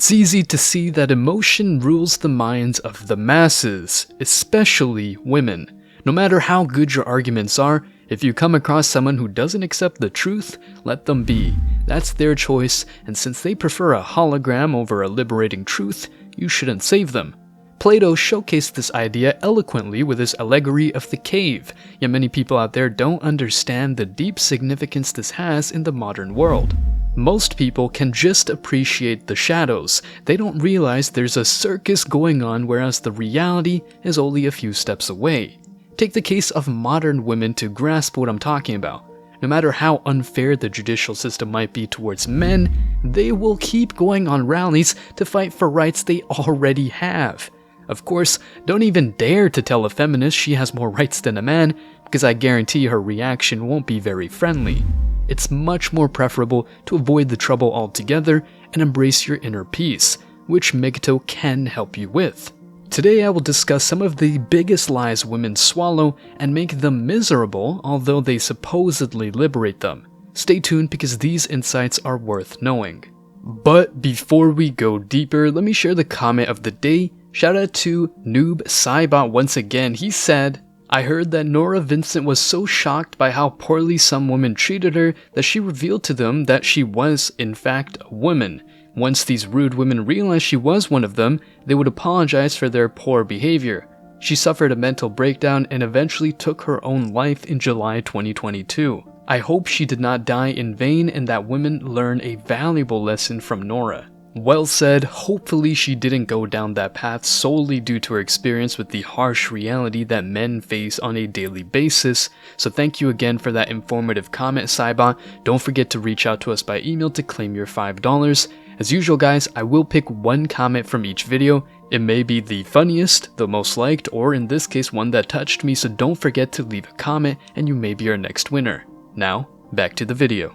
It's easy to see that emotion rules the minds of the masses, especially women. No matter how good your arguments are, if you come across someone who doesn't accept the truth, let them be. That's their choice, and since they prefer a hologram over a liberating truth, you shouldn't save them. Plato showcased this idea eloquently with his allegory of the cave, yet many people out there don't understand the deep significance this has in the modern world. Most people can just appreciate the shadows. They don't realize there's a circus going on, whereas the reality is only a few steps away. Take the case of modern women to grasp what I'm talking about. No matter how unfair the judicial system might be towards men, they will keep going on rallies to fight for rights they already have. Of course, don't even dare to tell a feminist she has more rights than a man, because I guarantee her reaction won't be very friendly. It's much more preferable to avoid the trouble altogether and embrace your inner peace, which mgtow can help you with. Today I will discuss some of the biggest lies women swallow and make them miserable, although they supposedly liberate them. Stay tuned because these insights are worth knowing. But before we go deeper, let me share the comment of the day. Shout out to Noob Cybot once again. He said, "I heard that Nora Vincent was so shocked by how poorly some women treated her that she revealed to them that she was, in fact, a woman. Once these rude women realized she was one of them, they would apologize for their poor behavior. She suffered a mental breakdown and eventually took her own life in July 2022. I hope she did not die in vain and that women learn a valuable lesson from Nora." Well said. Hopefully she didn't go down that path solely due to her experience with the harsh reality that men face on a daily basis. So thank you again for that informative comment, Cybot. Don't forget to reach out to us by email to claim your $5. As usual guys, I will pick one comment from each video. It may be the funniest, the most liked, or in this case one that touched me, so don't forget to leave a comment and you may be our next winner. Now, back to the video.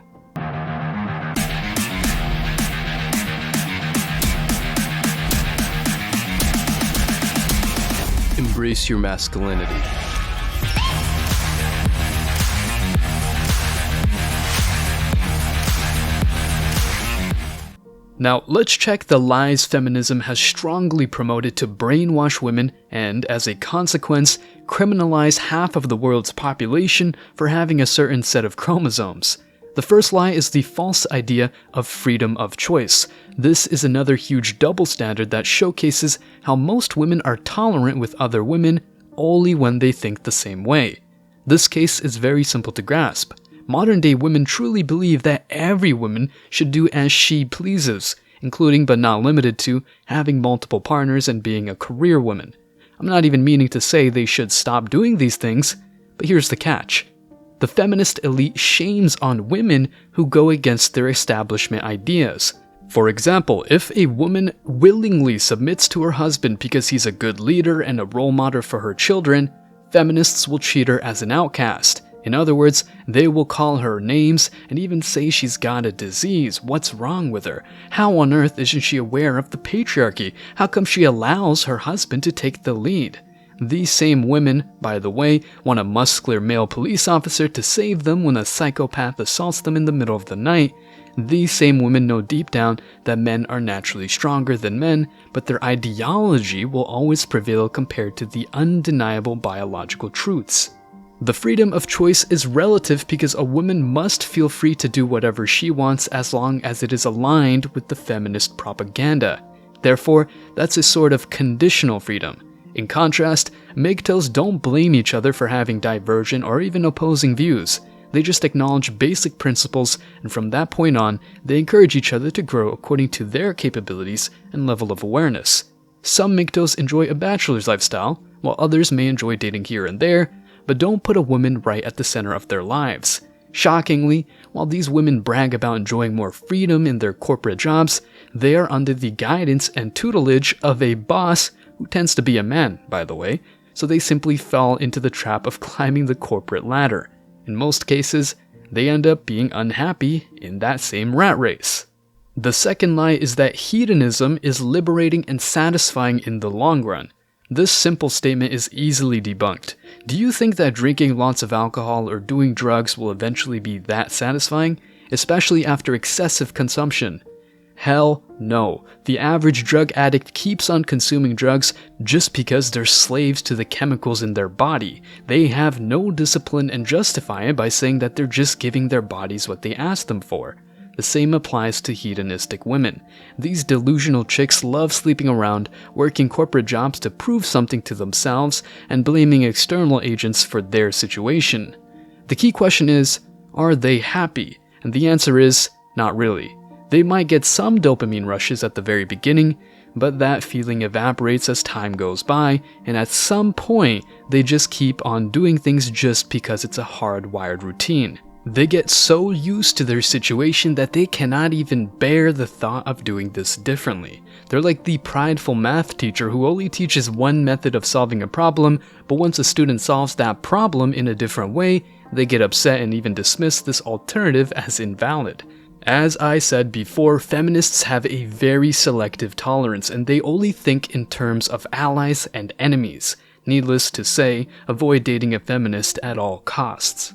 Embrace your masculinity. Now, let's check the lies feminism has strongly promoted to brainwash women and, as a consequence, criminalize half of the world's population for having a certain set of chromosomes. The first lie is the false idea of freedom of choice. This is another huge double standard that showcases how most women are tolerant with other women only when they think the same way. This case is very simple to grasp. Modern day women truly believe that every woman should do as she pleases, including but not limited to having multiple partners and being a career woman. I'm not even meaning to say they should stop doing these things, but here's the catch. The feminist elite shames on women who go against their establishment ideas. For example, if a woman willingly submits to her husband because he's a good leader and a role model for her children, feminists will treat her as an outcast. In other words, they will call her names and even say she's got a disease. What's wrong with her? How on earth isn't she aware of the patriarchy? How come she allows her husband to take the lead? These same women, by the way, want a muscular male police officer to save them when a psychopath assaults them in the middle of the night. These same women know deep down that men are naturally stronger than men, but their ideology will always prevail compared to the undeniable biological truths. The freedom of choice is relative because a woman must feel free to do whatever she wants as long as it is aligned with the feminist propaganda. Therefore, that's a sort of conditional freedom. In contrast, mgtows don't blame each other for having divergent or even opposing views. They just acknowledge basic principles, and from that point on, they encourage each other to grow according to their capabilities and level of awareness. Some mgtows enjoy a bachelor's lifestyle, while others may enjoy dating here and there, but don't put a woman right at the center of their lives. Shockingly, while these women brag about enjoying more freedom in their corporate jobs, they are under the guidance and tutelage of a boss who tends to be a man, by the way, so they simply fall into the trap of climbing the corporate ladder. In most cases, they end up being unhappy in that same rat race. The second lie is that hedonism is liberating and satisfying in the long run. This simple statement is easily debunked. Do you think that drinking lots of alcohol or doing drugs will eventually be that satisfying, especially after excessive consumption? Hell no. The average drug addict keeps on consuming drugs just because they're slaves to the chemicals in their body. They have no discipline and justify it by saying that they're just giving their bodies what they ask them for. The same applies to hedonistic women. These delusional chicks love sleeping around, working corporate jobs to prove something to themselves, and blaming external agents for their situation. The key question is, are they happy? And the answer is, not really. They might get some dopamine rushes at the very beginning, but that feeling evaporates as time goes by, and at some point, they just keep on doing things just because it's a hardwired routine. They get so used to their situation that they cannot even bear the thought of doing this differently. They're like the prideful math teacher who only teaches one method of solving a problem, but once a student solves that problem in a different way, they get upset and even dismiss this alternative as invalid. As I said before, feminists have a very selective tolerance, and they only think in terms of allies and enemies. Needless to say, avoid dating a feminist at all costs.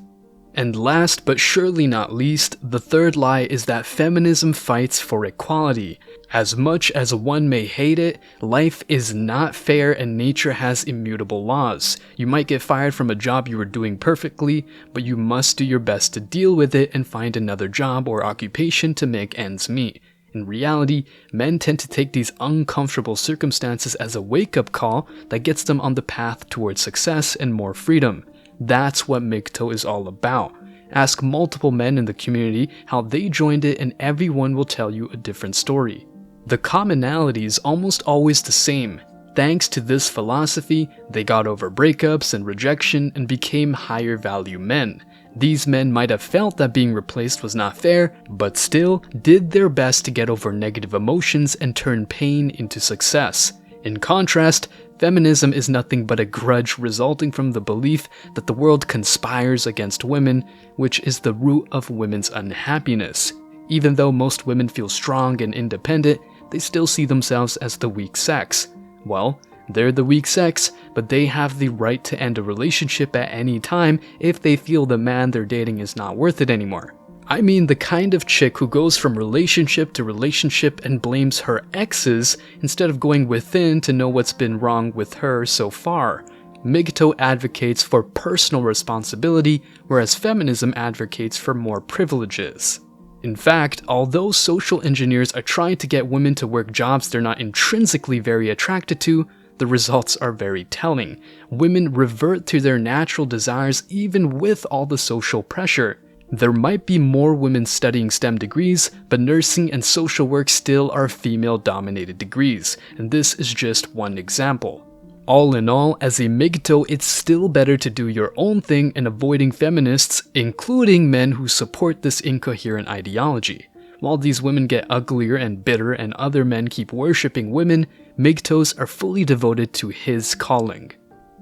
And last but surely not least, the third lie is that feminism fights for equality. As much as one may hate it, life is not fair and nature has immutable laws. You might get fired from a job you were doing perfectly, but you must do your best to deal with it and find another job or occupation to make ends meet. In reality, men tend to take these uncomfortable circumstances as a wake-up call that gets them on the path towards success and more freedom. That's what mgtow is all about. Ask multiple men in the community how they joined it and everyone will tell you a different story. The commonality is almost always the same. Thanks to this philosophy, they got over breakups and rejection and became higher value men. These men might have felt that being replaced was not fair, but still did their best to get over negative emotions and turn pain into success. In contrast, feminism is nothing but a grudge resulting from the belief that the world conspires against women, which is the root of women's unhappiness. Even though most women feel strong and independent, they still see themselves as the weak sex. Well, they're the weak sex, but they have the right to end a relationship at any time if they feel the man they're dating is not worth it anymore. I mean the kind of chick who goes from relationship to relationship and blames her exes instead of going within to know what's been wrong with her so far. Mgtow advocates for personal responsibility, whereas feminism advocates for more privileges. In fact, although social engineers are trying to get women to work jobs they're not intrinsically very attracted to, the results are very telling. Women revert to their natural desires even with all the social pressure. There might be more women studying STEM degrees, but nursing and social work still are female-dominated degrees, and this is just one example. All in all, as a mgtow, it's still better to do your own thing and avoiding feminists, including men who support this incoherent ideology. While these women get uglier and bitter and other men keep worshipping women, mgtows are fully devoted to his calling.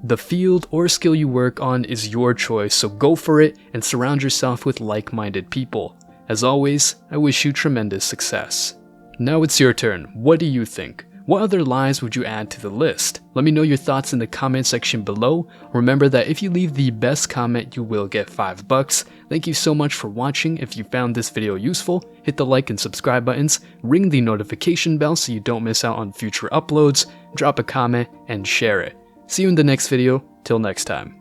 The field or skill you work on is your choice, so go for it and surround yourself with like-minded people. As always, I wish you tremendous success. Now it's your turn. What do you think? What other lies would you add to the list? Let me know your thoughts in the comment section below. Remember that if you leave the best comment, you will get $5. Thank you so much for watching. If you found this video useful, hit the like and subscribe buttons, ring the notification bell so you don't miss out on future uploads, drop a comment, and share it. See you in the next video. Till next time.